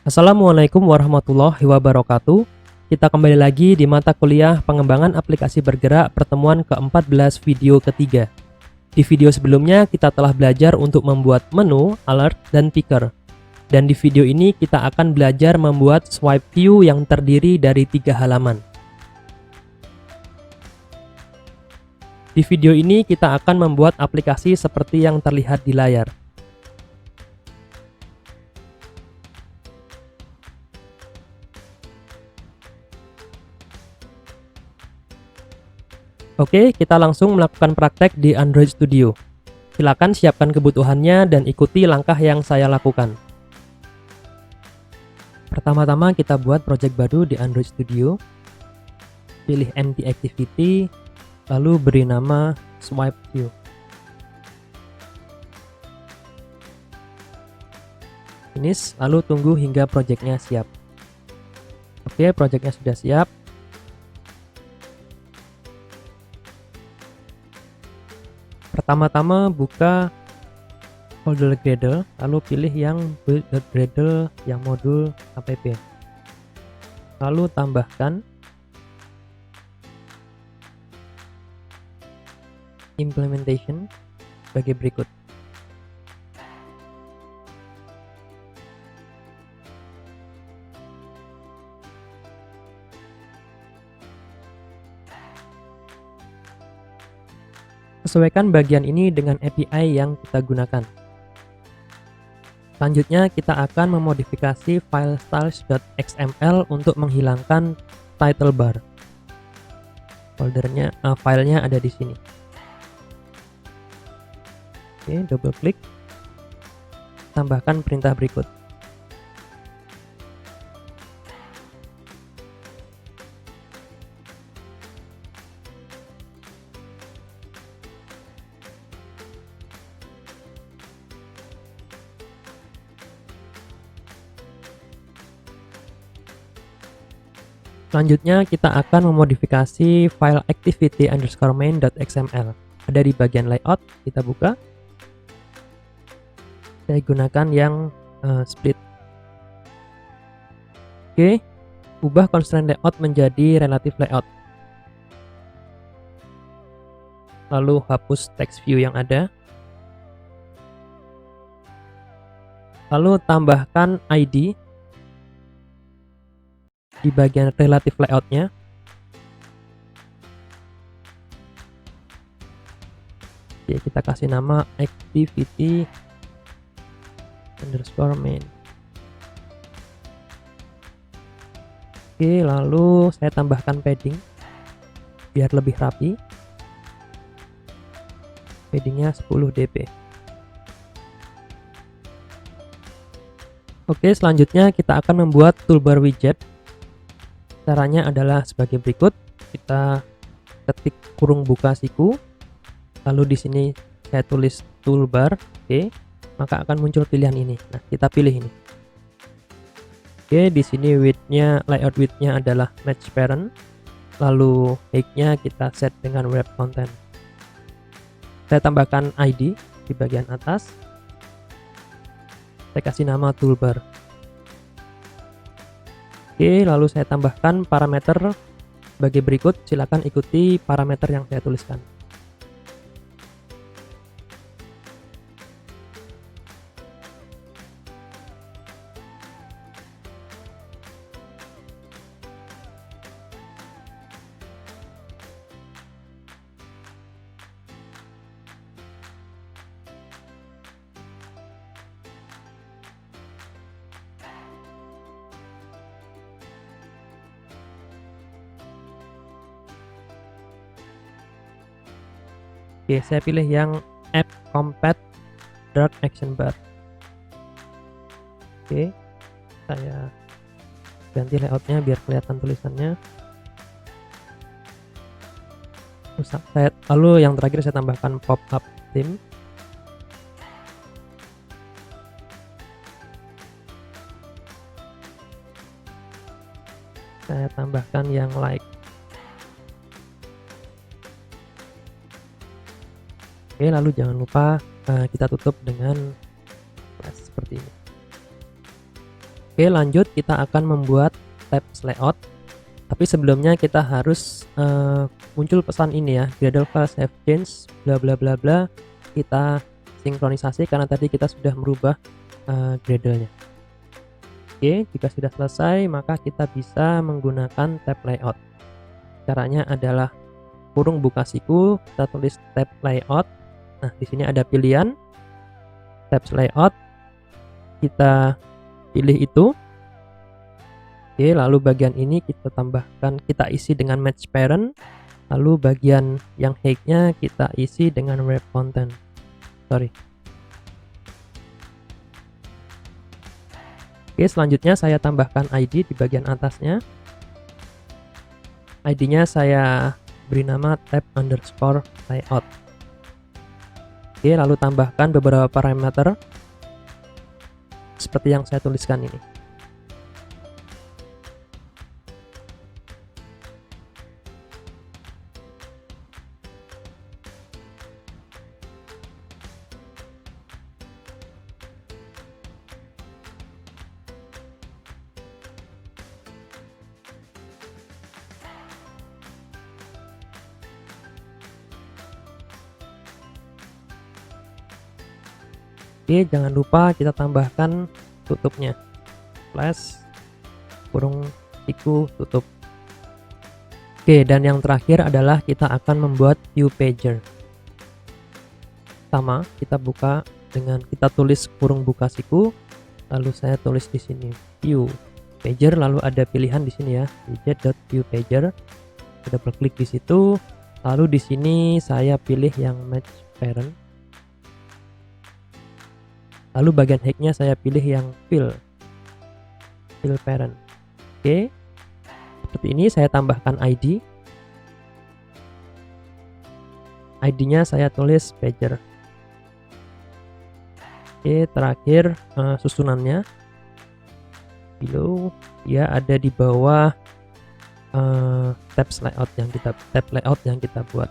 Assalamualaikum warahmatullahi wabarakatuh. Kita kembali lagi di mata kuliah pengembangan aplikasi bergerak pertemuan ke-14 video ketiga. Di video sebelumnya kita telah belajar untuk membuat menu, alert, dan picker. Dan di video ini kita akan belajar membuat swipe view yang terdiri dari 3 halaman. Di video ini kita akan membuat aplikasi seperti yang terlihat di layar. Oke, kita langsung melakukan praktek di Android Studio. Silakan siapkan kebutuhannya dan ikuti langkah yang saya lakukan. Pertama-tama kita buat project baru di Android Studio. Pilih empty activity, lalu beri nama swipe view. Finish, lalu tunggu hingga projectnya siap. Oke, projectnya sudah siap. Pertama-tama buka folder Gradle, lalu pilih yang build.gradle yang modul app. Lalu tambahkan implementation sebagai berikut. Sesuaikan bagian ini dengan API yang kita gunakan. Selanjutnya kita akan memodifikasi file styles.xml untuk menghilangkan title bar. Filenya ada di sini. Oke, double klik. Tambahkan perintah berikut. Selanjutnya kita akan memodifikasi file activity_main.xml. Ada di bagian layout, kita buka. Saya gunakan yang split. Oke, ubah constraint layout menjadi relative layout. Lalu hapus text view yang ada. Lalu tambahkan ID di bagian relative layoutnya. Oke, kita kasih nama activity_main. Oke, lalu saya tambahkan padding biar lebih rapi. Paddingnya 10 dp. Oke, selanjutnya kita akan membuat toolbar widget. Caranya adalah sebagai berikut. Kita ketik kurung buka siku, lalu di sini saya tulis toolbar. Oke, maka akan muncul pilihan ini. Nah, kita pilih ini. Oke, di sini layout width-nya adalah match parent. Lalu height-nya kita set dengan wrap content. Saya tambahkan ID di bagian atas. Saya kasih nama toolbar. Oke, lalu saya tambahkan parameter sebagai berikut. Silakan ikuti parameter yang saya tuliskan. Oke, saya pilih yang app compat dark action bar. Oke, saya ganti layoutnya biar kelihatan tulisannya. Lalu yang terakhir saya tambahkan pop up theme. Saya tambahkan yang like. Oke, lalu jangan lupa kita tutup dengan seperti ini. Oke, lanjut kita akan membuat tabs layout. Tapi sebelumnya kita harus muncul pesan ini ya, Gradle file save change bla bla bla bla. Kita sinkronisasi karena tadi kita sudah merubah Gradle-nya. Oke, jika sudah selesai maka kita bisa menggunakan tab layout. Caranya adalah kurung buka siku, kita tulis tab layout. Nah, di sini ada pilihan tabs layout. Kita pilih itu. Oke, lalu bagian ini kita tambahkan, kita isi dengan match parent. Lalu bagian yang height-nya kita isi dengan wrap content. Oke, selanjutnya saya tambahkan ID di bagian atasnya. ID-nya saya beri nama tab underscore layout. Oke, lalu tambahkan beberapa parameter seperti yang saya tuliskan ini. Oke, jangan lupa kita tambahkan tutupnya, slash kurung siku tutup. Oke, dan yang terakhir adalah kita akan membuat view pager. Sama, kita buka dengan kita tulis kurung buka siku, lalu saya tulis di sini view pager, lalu ada pilihan di sini ya, widget.viewPager. Double klik di situ, lalu di sini saya pilih yang match parent. Lalu bagian height-nya saya pilih yang fill parent. Oke, seperti ini. Saya tambahkan ID. ID-nya saya tulis pager. Oke, terakhir susunannya. Below, dia ada di bawah tab layout yang kita buat.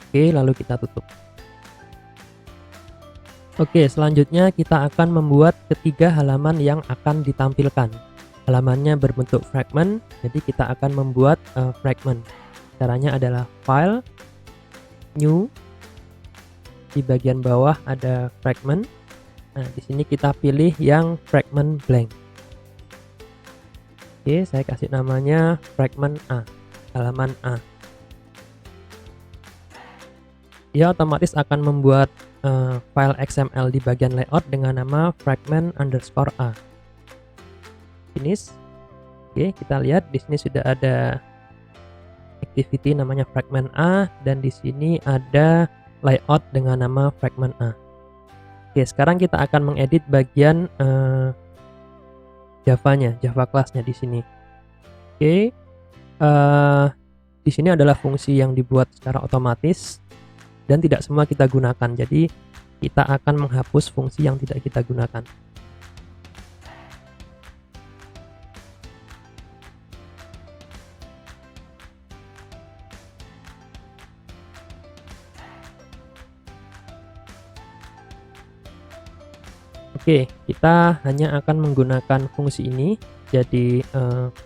Oke, lalu kita tutup. Oke, selanjutnya kita akan membuat ketiga halaman yang akan ditampilkan. Halamannya berbentuk fragment, jadi kita akan membuat fragment. Caranya adalah file, new, di bagian bawah ada fragment. Nah, di sini kita pilih yang fragment blank. Oke, saya kasih namanya fragment A, halaman A. Dia otomatis akan membuat file XML di bagian layout dengan nama fragment underscore A. Finish. Oke, kita lihat di sini sudah ada activity namanya fragment A, dan di sini ada layout dengan nama fragment A. Oke, sekarang kita akan mengedit bagian Java class-nya di sini. Oke, di sini adalah fungsi yang dibuat secara otomatis dan tidak semua kita gunakan, jadi kita akan menghapus fungsi yang tidak kita gunakan. Oke, kita hanya akan menggunakan fungsi ini, jadi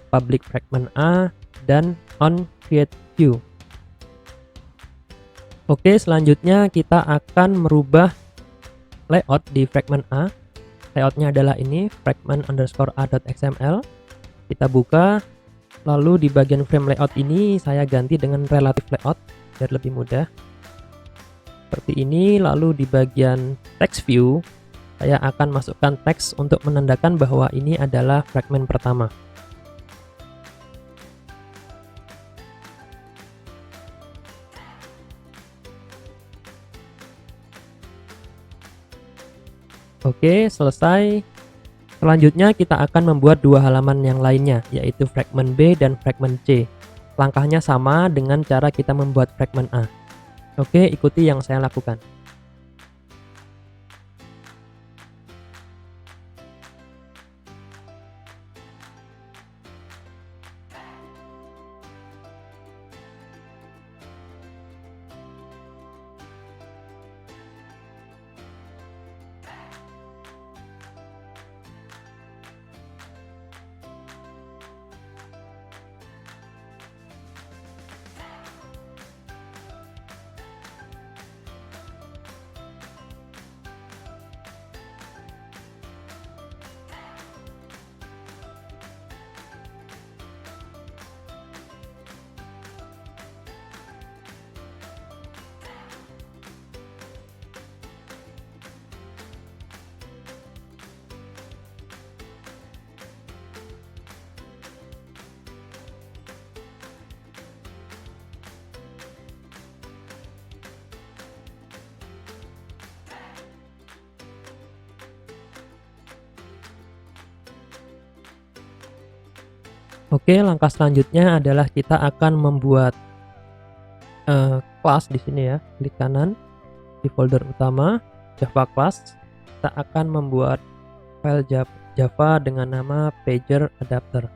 public fragment A dan on create view. Oke, selanjutnya kita akan merubah layout di fragment A. Layoutnya adalah ini, fragment underscore a.xml. Kita buka, lalu di bagian frame layout ini saya ganti dengan relative layout biar lebih mudah. Seperti ini, lalu di bagian text view saya akan masukkan teks untuk menandakan bahwa ini adalah fragment pertama. Oke, selesai. Selanjutnya kita akan membuat dua halaman yang lainnya, yaitu fragment B dan fragment C. Langkahnya sama dengan cara kita membuat fragment A. Oke, ikuti yang saya lakukan. Oke, langkah selanjutnya adalah kita akan membuat kelas di sini ya. Klik kanan di folder utama Java class. Kita akan membuat file Java dengan nama pager adapter.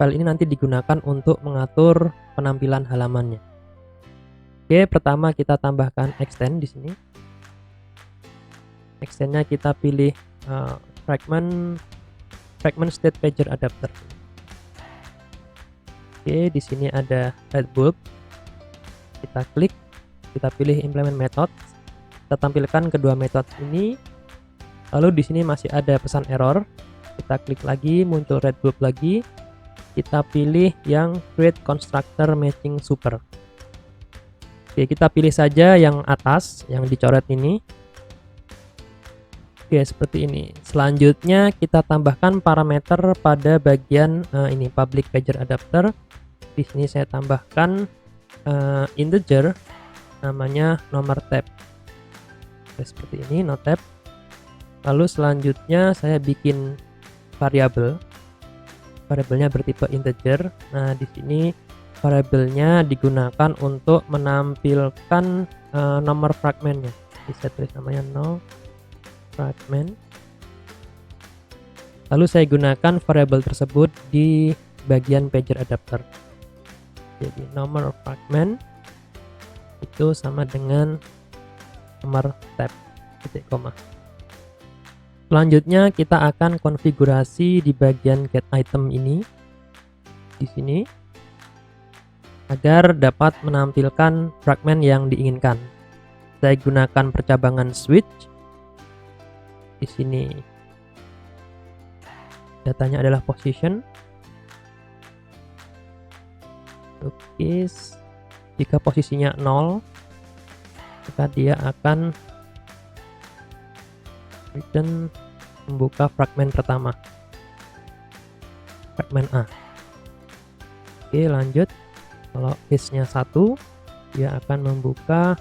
File ini nanti digunakan untuk mengatur penampilan halamannya. Oke, pertama kita tambahkan extend di sini. Extendnya kita pilih fragment state pager adapter. Oke, di sini ada red bulb. Kita klik, kita pilih implement method. Kita tampilkan kedua metode ini. Lalu di sini masih ada pesan error. Kita klik lagi, muncul red bulb lagi. Kita pilih yang create constructor matching super. Oke, kita pilih saja yang atas, yang dicoret ini. Oke, seperti ini. Selanjutnya kita tambahkan parameter pada bagian ini public pager adapter. Di sini saya tambahkan integer, namanya nomor tab. Oke, seperti ini, no tab. Lalu selanjutnya saya bikin variabel. Variabelnya bertipe integer. Nah, di sini variabelnya digunakan untuk menampilkan nomor fragmentnya. Jadi saya tulis namanya no fragment. Lalu saya gunakan variabel tersebut di bagian pager adapter. Jadi nomor fragment itu sama dengan nomor tab titik koma. Selanjutnya kita akan konfigurasi di bagian get item ini di sini agar dapat menampilkan fragment yang diinginkan. Saya gunakan percabangan switch. Di sini datanya adalah position. Oke, jika posisinya 0, maka dia akan return membuka fragment pertama, fragment A. Oke, lanjut. Kalau case-nya 1, dia akan membuka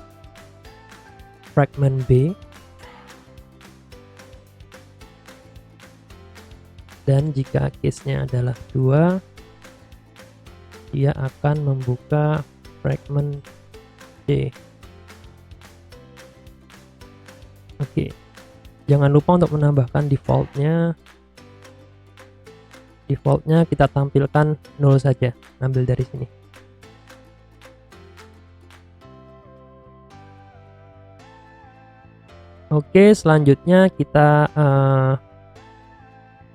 fragment B. Dan jika case-nya adalah 2, dia akan membuka fragment C. Oke, jangan lupa untuk menambahkan defaultnya. Defaultnya kita tampilkan 0 saja, ambil dari sini. Oke, selanjutnya kita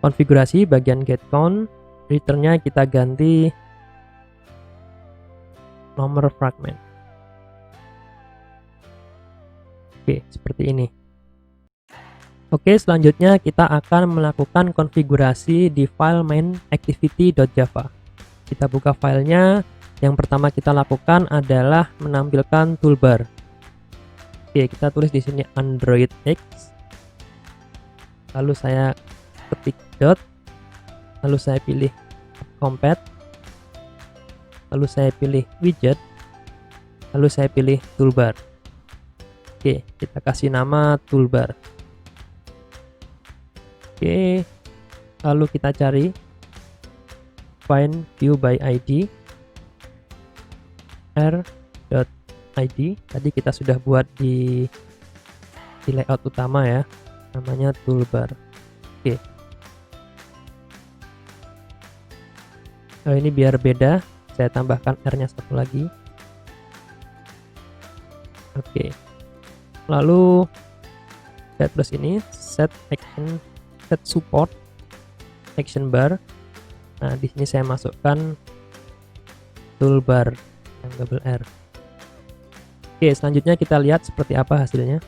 konfigurasi bagian get count. Returnnya kita ganti nomor fragment. Oke, seperti ini. Oke, selanjutnya kita akan melakukan konfigurasi di file main activity.java. Kita buka filenya. Yang pertama kita lakukan adalah menampilkan toolbar. Oke, kita tulis di sini Android X. Lalu saya ketik dot. Lalu saya pilih compat. Lalu saya pilih widget. Lalu saya pilih toolbar. Oke, kita kasih nama toolbar. Oke, lalu kita cari find view by ID r.id. Tadi kita sudah buat di layout utama ya, namanya toolbar. Oke, ini biar beda, saya tambahkan r-nya satu lagi. Oke, lalu set plus ini set support action bar. Nah, di sini saya masukkan toolbar yang double R. Oke, selanjutnya kita lihat seperti apa hasilnya.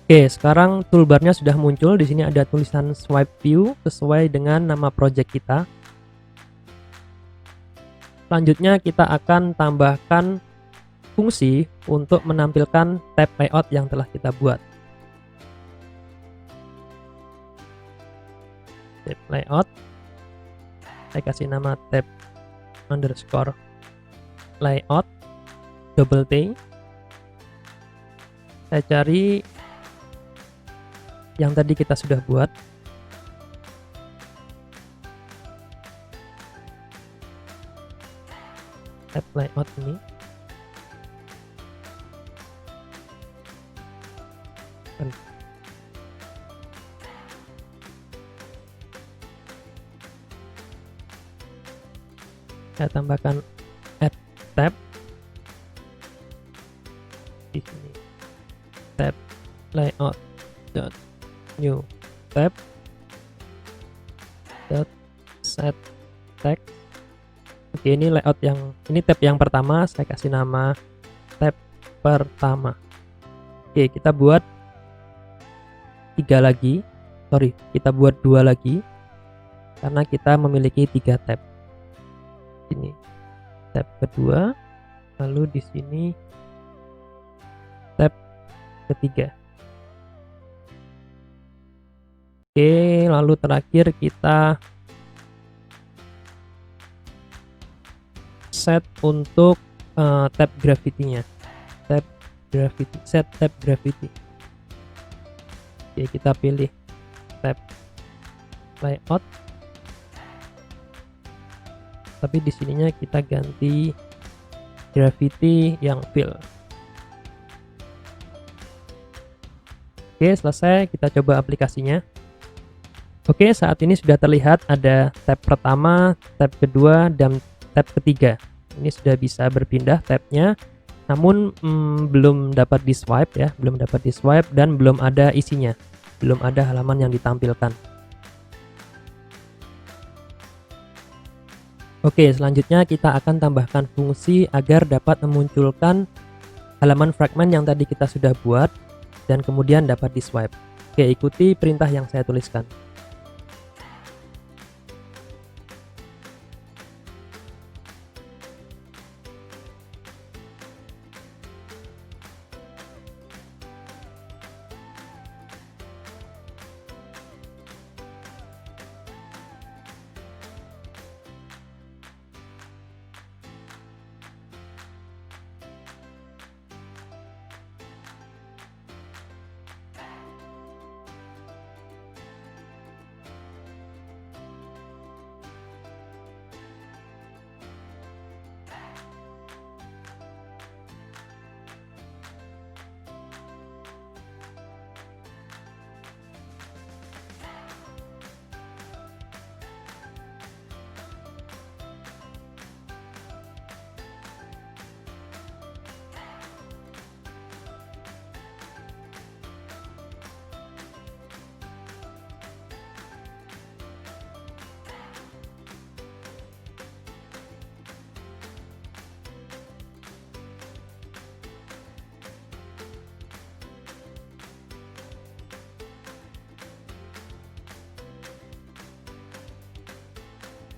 Oke, sekarang toolbarnya sudah muncul. Di sini ada tulisan swipe view sesuai dengan nama project kita. Selanjutnya kita akan tambahkan fungsi untuk menampilkan tab layout yang telah kita buat. Tab layout, saya kasih nama tab underscore layout double T. Saya cari yang tadi kita sudah buat. tab layout ini. Saya tambahkan add tab di sini, tab layout dot new tab dot set text. Oke, ini layout ini tab yang pertama, saya kasih nama tab pertama. Oke, kita buat 3 lagi, kita buat 2 lagi karena kita memiliki 3 tab. Ini tab kedua, lalu di sini tab ketiga. Oke, lalu terakhir kita set untuk tab gravity-nya. Tab gravity, set tab gravity. Oke, kita pilih tab layout. Tapi di sininya kita ganti gravity yang fill. Oke, selesai. Kita coba aplikasinya. Oke, saat ini sudah terlihat ada tab pertama, tab kedua, dan tab ketiga. Ini sudah bisa berpindah tabnya, namun belum dapat di swipe ya, belum dapat di swipe dan belum ada isinya, belum ada halaman yang ditampilkan. Oke, selanjutnya kita akan tambahkan fungsi agar dapat memunculkan halaman fragmen yang tadi kita sudah buat dan kemudian dapat di swipe. Oke, ikuti perintah yang saya tuliskan.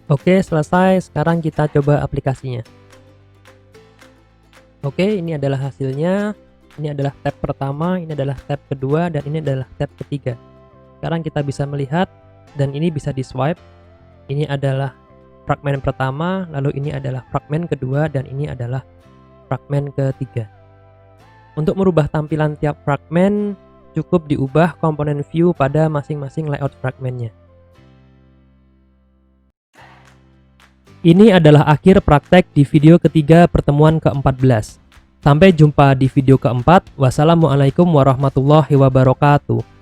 Oke, selesai. Sekarang kita coba aplikasinya. Oke, ini adalah hasilnya. Ini adalah tab pertama, ini adalah tab kedua, dan ini adalah tab ketiga. Sekarang kita bisa melihat, dan ini bisa di swipe. Ini adalah fragmen pertama, lalu ini adalah fragmen kedua, dan ini adalah fragmen ketiga. Untuk merubah tampilan tiap fragmen, cukup diubah komponen view pada masing-masing layout fragmennya. Ini adalah akhir praktek di video ketiga pertemuan ke-14. Sampai jumpa di video keempat. Wassalamualaikum warahmatullahi wabarakatuh.